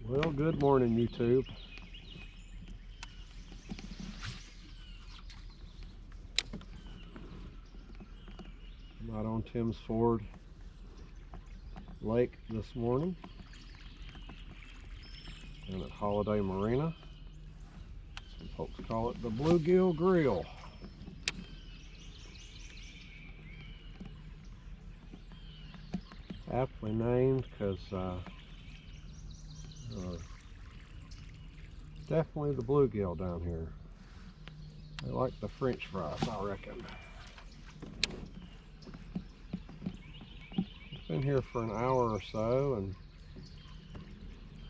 Well, good morning, YouTube. I'm out on Tim's Ford Lake this morning and at Holiday Marina. Some folks call it the Bluegill Grill. Aptly named because definitely the bluegill down here. They like the French fries, I reckon. Been here for an hour or so and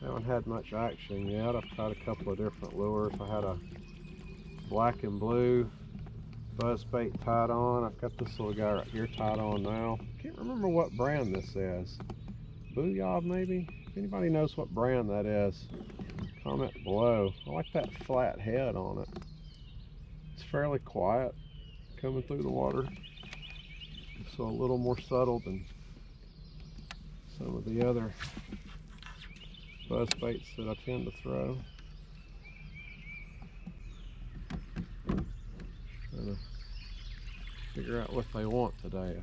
haven't had much action yet. I've tried a couple of different lures. I had a black and blue buzzbait tied on. I've got this little guy right here tied on now. Can't remember what brand this is. Bluegill maybe? If anybody knows what brand that is, comment below. I like that flat head on it. It's fairly quiet coming through the water, so a little more subtle than some of the other buzz baits that I tend to throw. Trying to figure out what they want today.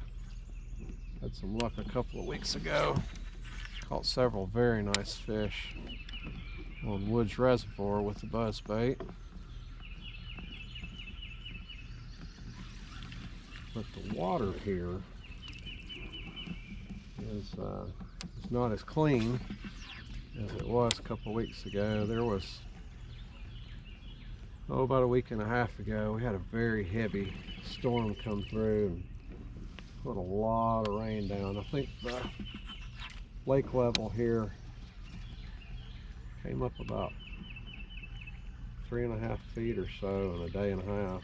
I had some luck a couple of weeks ago. Caught several very nice fish on Woods Reservoir with the buzz bait. But the water here is it's not as clean as it was a couple of weeks ago. There was, about a week and a half ago, we had a very heavy storm come through and put a lot of rain down. I think the lake level here came up about 3.5 feet or so in a day and a half,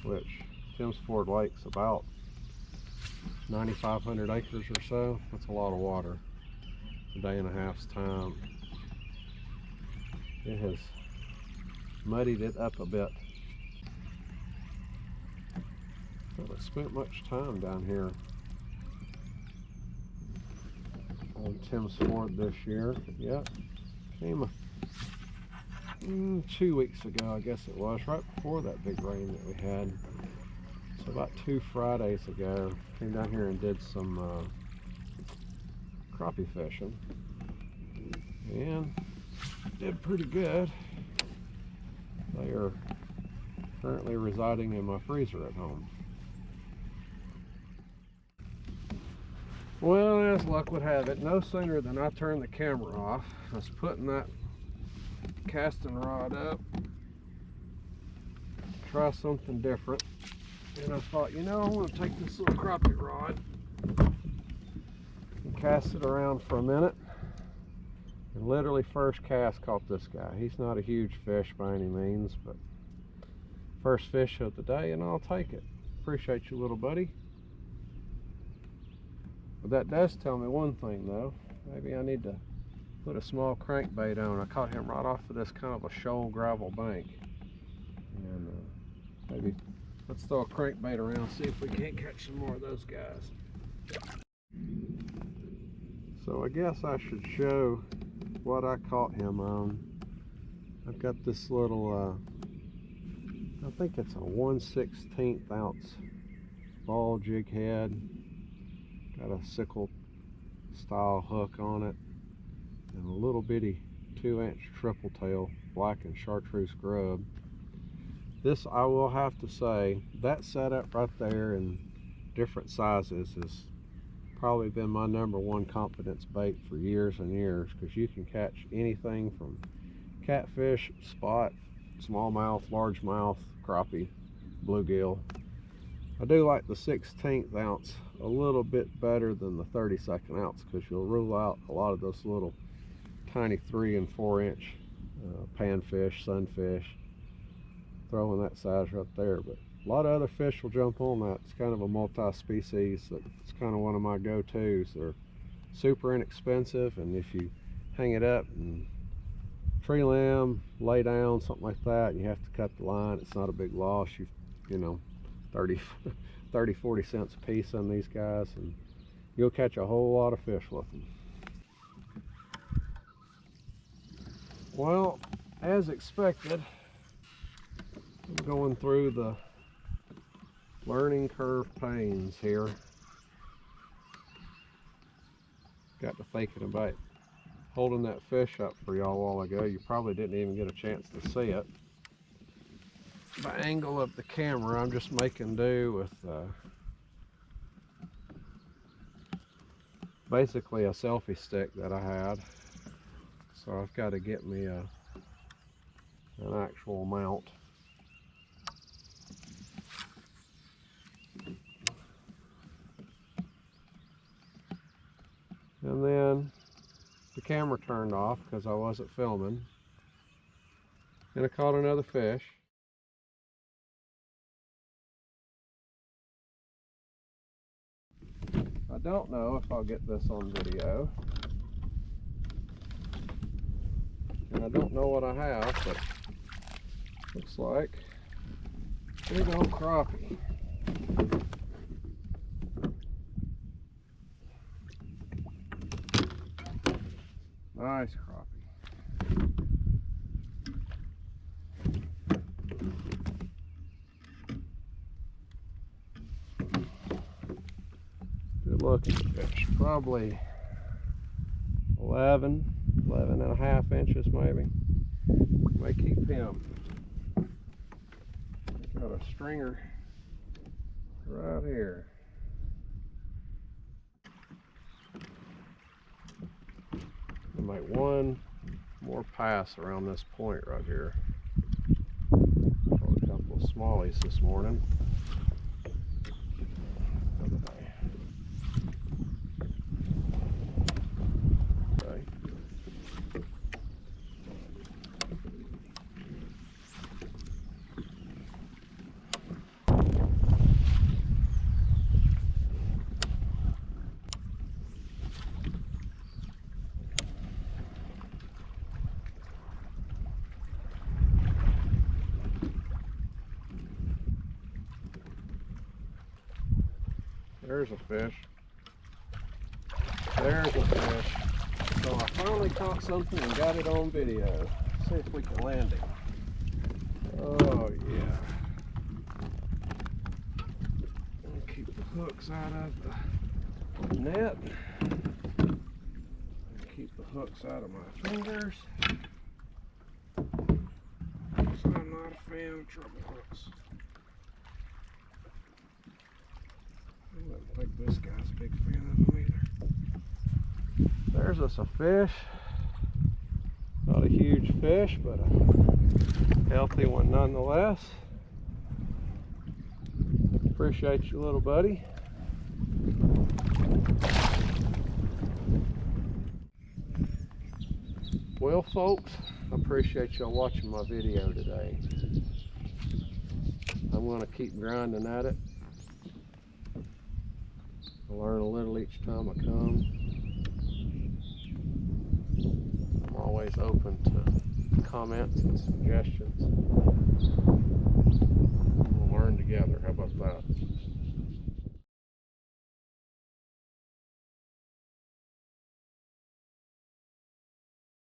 which Tim's Ford Lake's about 9,500 acres or so. That's a lot of water. A day and a half's time. It has muddied it up a bit. Haven't spent much time down here on Tim's Ford this year. Yep, came 2 weeks ago, I guess it was, right before that big rain that we had. So about 2 Fridays ago, came down here and did some crappie fishing and did pretty good. They are currently residing in my freezer at home. Well, as luck would have it, no sooner than I turned the camera off, I was putting that casting rod up, try something different, and I thought, you know, I'm going to take this little crappie rod and cast it around for a minute. And literally first cast caught this guy. He's not a huge fish by any means, but first fish of the day, and I'll take it. Appreciate you, little buddy. But that does tell me one thing though. Maybe I need to put a small crankbait on. I caught him right off of this kind of a shoal gravel bank. And maybe let's throw a crankbait around, see if we can't catch some more of those guys. So I guess I should show what I caught him on. I've got this little, I think it's a 1/16 ounce ball jig head. Got a sickle style hook on it and a little bitty 2-inch triple tail black and chartreuse grub. This, I will have to say, that setup right there in different sizes has probably been my #1 confidence bait for years and years, because you can catch anything from catfish, spot, smallmouth, largemouth, crappie, bluegill. I do like the 1/16 ounce a little bit better than the 32nd ounce, because you'll rule out a lot of those little tiny 3 and 4 inch panfish, sunfish, throwing that size right there. But a lot of other fish will jump on that. It's kind of a multi-species. It's kind of one of my go-tos. They're super inexpensive, and if you hang it up and tree limb, lay down, something like that, and you have to cut the line, it's not a big loss. You know, 30-40 cents a piece on these guys, and you'll catch a whole lot of fish with them. Well, as expected, I'm going through the learning curve pains here. Got to thinking about holding that fish up for y'all a while ago. You probably didn't even get a chance to see it. By angle of the camera, I'm just making do with basically a selfie stick that I had. So I've got to get me an actual mount. And then the camera turned off because I wasn't filming. And I caught another fish. I don't know if I'll get this on video. And I don't know what I have, but looks like big old crappie. Nice crappie. Good looking fish. Probably 11 and a half inches maybe. May keep him. Got a stringer right here. I'll make one more pass around this point right here. Caught a couple of smallies this morning. Okay. There's a fish. There's a fish. So I finally caught something and got it on video. Let's see if we can land it. Oh yeah. I'll keep the hooks out of the net. Keep the hooks out of my fingers. So I'm not a fan of treble hooks. I don't think this guy's a big fan of them either. There's us a fish. Not a huge fish, but a healthy one nonetheless. Appreciate you, little buddy. Well, folks, I appreciate y'all watching my video today. I'm going to keep grinding at it. I learn a little each time I come. I'm always open to comments and suggestions. We'll learn together. How about that?